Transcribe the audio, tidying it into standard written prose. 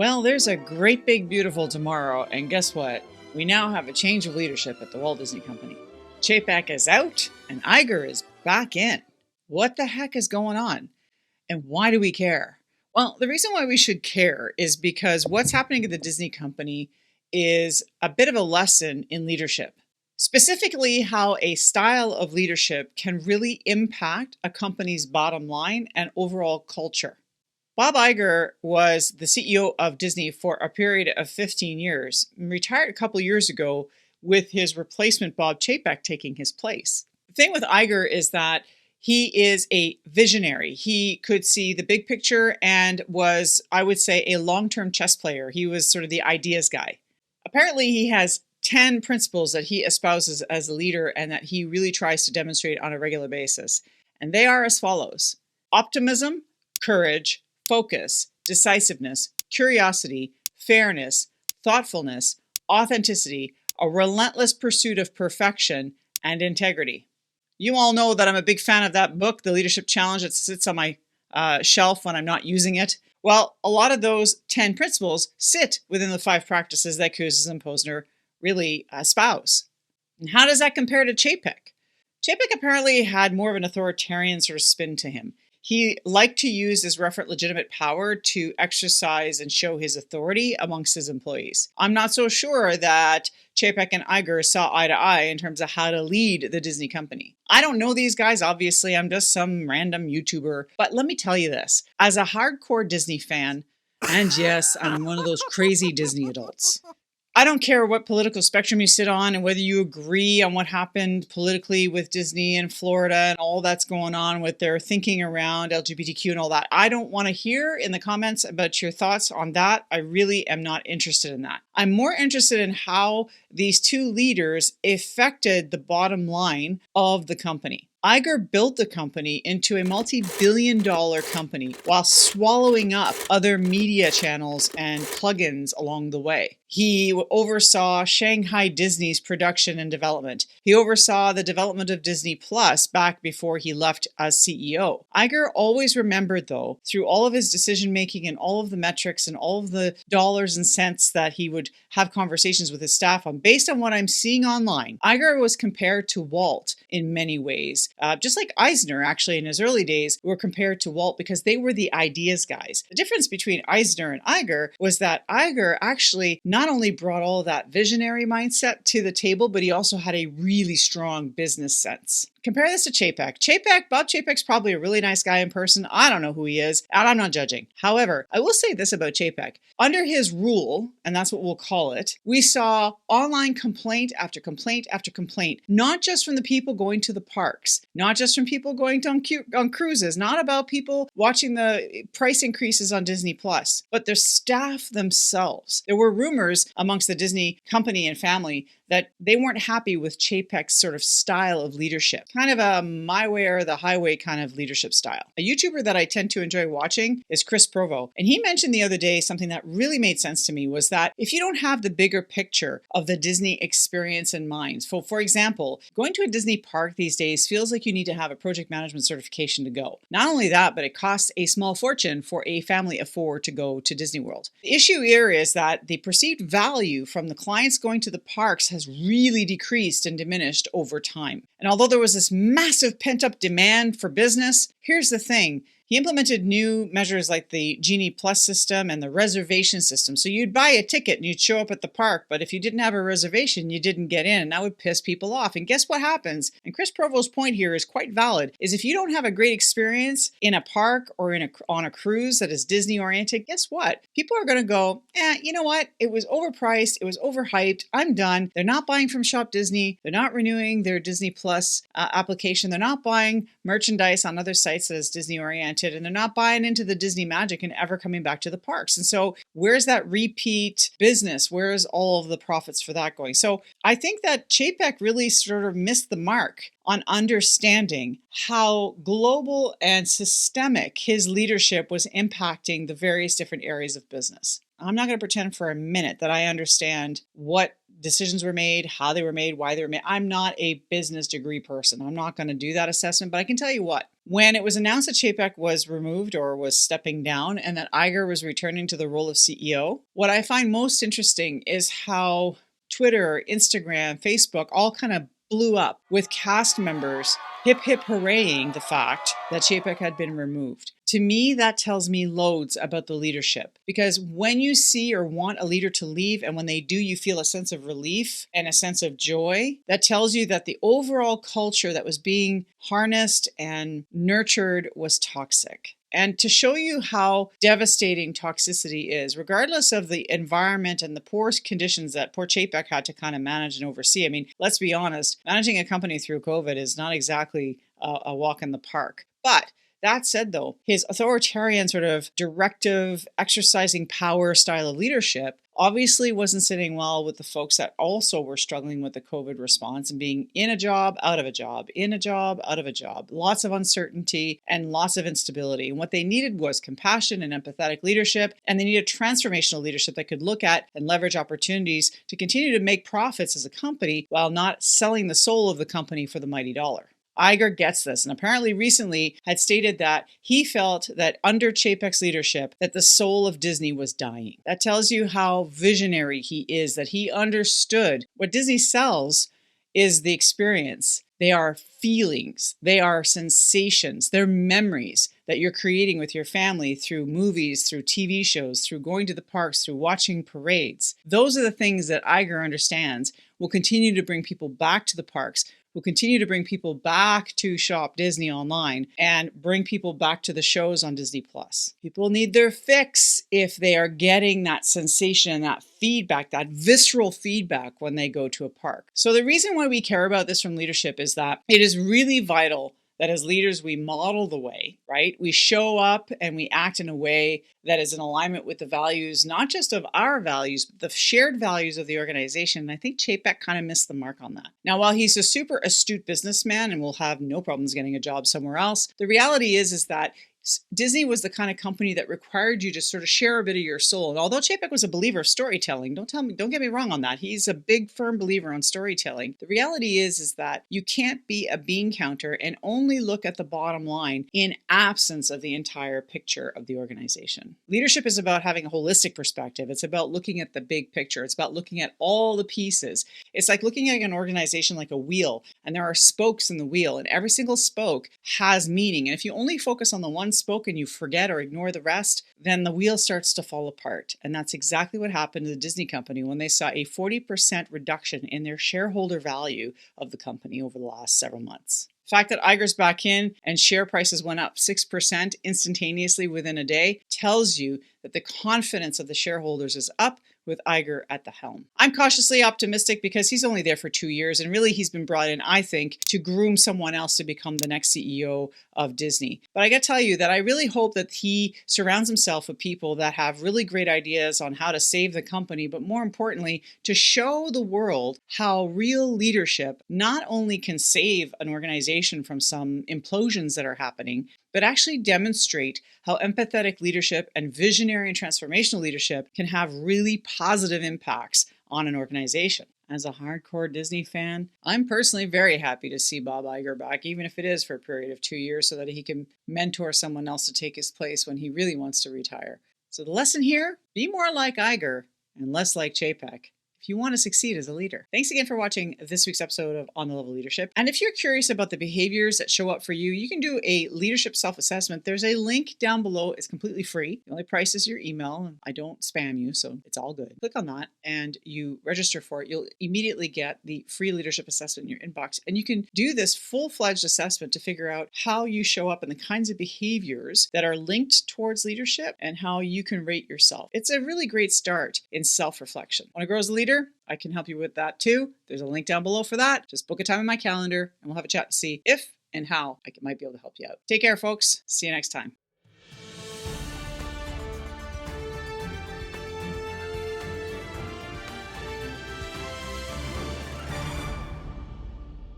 Well, there's a great big beautiful tomorrow, and guess what? We now have a change of leadership at the Walt Disney Company. Chapek is out, and Iger is back in. What the heck is going on? And why do we care? Well, the reason why we should care is because what's happening at the Disney Company is a bit of a lesson in leadership. Specifically, how a style of leadership can really impact a company's bottom line and overall culture. Bob Iger was the CEO of Disney for a period of 15 years, retired a couple years ago with his replacement Bob Chapek taking his place. The thing with Iger is that he is a visionary. He could see the big picture and was, I would say, a long-term chess player. He was sort of the ideas guy. Apparently, he has 10 principles that he espouses as a leader and that he really tries to demonstrate on a regular basis. And they are as follows: optimism, courage, focus, decisiveness, curiosity, fairness, thoughtfulness, authenticity, a relentless pursuit of perfection, and integrity. You all know that I'm a big fan of that book, The Leadership Challenge. It sits on my shelf when I'm not using it. Well, a lot of those 10 principles sit within the 5 practices that Kouzes and Posner really espouse. And how does that compare to Chapek? Chapek apparently had more of an authoritarian sort of spin to him. He liked to use his referent legitimate power to exercise and show his authority amongst his employees. I'm not so sure that Chapek and Iger saw eye to eye in terms of how to lead the Disney company. I don't know these guys, obviously. I'm just some random YouTuber. But let me tell you this. As a hardcore Disney fan, and yes, I'm one of those crazy Disney adults, I don't care what political spectrum you sit on and whether you agree on what happened politically with Disney and Florida and all that's going on with their thinking around LGBTQ and all that. I don't want to hear in the comments about your thoughts on that. I really am not interested in that. I'm more interested in how these two leaders affected the bottom line of the company. Iger built the company into a multi-billion-dollar company while swallowing up other media channels and plugins along the way. He oversaw Shanghai Disney's production and development. He oversaw the development of Disney Plus back before he left as CEO. Iger always remembered, though, through all of his decision-making and all of the metrics and all of the dollars and cents that he would have conversations with his staff on, based on what I'm seeing online, Iger was compared to Walt in many ways. Just like Eisner, actually, in his early days, were compared to Walt because they were the ideas guys. The difference between Eisner and Iger was that Iger actually not only brought all that visionary mindset to the table, but he also had a really strong business sense. Compare this to Chapek. Bob Chapek's probably a really nice guy in person. I don't know who he is, and I'm not judging. However, I will say this about Chapek. Under his rule, and that's what we'll call it, we saw online complaint after complaint after complaint, not just from the people going to the parks, not just from people going on cruises, not about people watching the price increases on Disney Plus, but their staff themselves. There were rumors amongst the Disney company and family that they weren't happy with Chapek's sort of style of leadership, kind of a my way or the highway kind of leadership style. A YouTuber that I tend to enjoy watching is Chris Provo, and he mentioned the other day something that really made sense to me was that if you don't have the bigger picture of the Disney experience in mind, so for example, going to a Disney park these days feels like you need to have a project management certification to go. Not only that, but it costs a small fortune for a family of 4 to go to Disney World. The issue here is that the perceived value from the clients going to the parks has really decreased and diminished over time. And although there was this massive pent-up demand for business, here's the thing. He implemented new measures like the Genie Plus system and the reservation system. So you'd buy a ticket and you'd show up at the park, but if you didn't have a reservation, you didn't get in, and that would piss people off. And guess what happens? And Chris Provo's point here is quite valid, is if you don't have a great experience in a park or on a cruise that is Disney-oriented, guess what? People are going to go, you know what? It was overpriced. It was overhyped. I'm done. They're not buying from Shop Disney. They're not renewing their Disney Plus application. They're not buying merchandise on other sites that is Disney-oriented. And they're not buying into the Disney magic and ever coming back to the parks. And so where's that repeat business? Where's all of the profits for that going? So I think that Chapek really sort of missed the mark on understanding how global and systemic his leadership was impacting the various different areas of business. I'm not going to pretend for a minute that I understand what decisions were made, how they were made, why they were made. I'm not a business degree person. I'm not going to do that assessment, but I can tell you what. When it was announced that Chapek was removed or was stepping down and that Iger was returning to the role of CEO, what I find most interesting is how Twitter, Instagram, Facebook all kind of blew up with cast members hip hip hooraying the fact that Chapek had been removed. To me, that tells me loads about the leadership, because when you see or want a leader to leave, and when they do, you feel a sense of relief and a sense of joy. That tells you that the overall culture that was being harnessed and nurtured was toxic. And to show you how devastating toxicity is, regardless of the environment and the poor conditions that poor Chapek had to kind of manage and oversee. I mean, let's be honest, managing a company through COVID is not exactly a walk in the park. But that said, though, his authoritarian sort of directive, exercising power style of leadership obviously wasn't sitting well with the folks that also were struggling with the COVID response and being in a job, out of a job, in a job, out of a job. Lots of uncertainty and lots of instability. And what they needed was compassion and empathetic leadership. And they needed transformational leadership that could look at and leverage opportunities to continue to make profits as a company while not selling the soul of the company for the mighty dollar. Iger gets this, and apparently recently had stated that he felt that under Chapek's leadership that the soul of Disney was dying. That tells you how visionary he is, that he understood what Disney sells is the experience. They are feelings, they are sensations, they're memories that you're creating with your family through movies, through TV shows, through going to the parks, through watching parades. Those are the things that Iger understands will continue to bring people back to the parks, will continue to bring people back to shop Disney online and bring people back to the shows on Disney+. People need their fix if they are getting that sensation, that feedback, that visceral feedback when they go to a park. So the reason why we care about this from leadership is that it is really vital that as leaders, we model the way, right? We show up and we act in a way that is in alignment with the values, not just of our values, but the shared values of the organization. And I think Chapek kind of missed the mark on that. Now, while he's a super astute businessman and will have no problems getting a job somewhere else, the reality is that Disney was the kind of company that required you to sort of share a bit of your soul. And although Chapek was a believer of storytelling, don't get me wrong on that. He's a big, firm believer on storytelling. The reality is that you can't be a bean counter and only look at the bottom line in absence of the entire picture of the organization. Leadership is about having a holistic perspective. It's about looking at the big picture. It's about looking at all the pieces. It's like looking at an organization like a wheel, and there are spokes in the wheel, and every single spoke has meaning. And if you only focus on the one spoke and you forget or ignore the rest, then the wheel starts to fall apart. And that's exactly what happened to the Disney company when they saw a 40% reduction in their shareholder value of the company over the last several months. The fact that Iger's back in and share prices went up 6% instantaneously within a day tells you that the confidence of the shareholders is up with Iger at the helm. I'm cautiously optimistic because he's only there for 2 years, and really he's been brought in, I think, to groom someone else to become the next CEO of Disney. But I got to tell you that I really hope that he surrounds himself with people that have really great ideas on how to save the company, but more importantly, to show the world how real leadership not only can save an organization from some implosions that are happening, but actually demonstrate how empathetic leadership and visionary and transformational leadership can have really positive impacts on an organization. As a hardcore Disney fan, I'm personally very happy to see Bob Iger back, even if it is for a period of 2 years, so that he can mentor someone else to take his place when he really wants to retire. So the lesson here, be more like Iger and less like Chapek if you want to succeed as a leader. Thanks again for watching this week's episode of On the Level Leadership. And if you're curious about the behaviors that show up for you, you can do a leadership self-assessment. There's a link down below. It's completely free. The only price is your email, and I don't spam you, so it's all good. Click on that and you register for it. You'll immediately get the free leadership assessment in your inbox. And you can do this full-fledged assessment to figure out how you show up and the kinds of behaviors that are linked towards leadership and how you can rate yourself. It's a really great start in self-reflection. Want to grow as a leader? I can help you with that too. There's a link down below for that. Just book a time in my calendar and we'll have a chat to see if and how I might be able to help you out. Take care, folks. See you next time.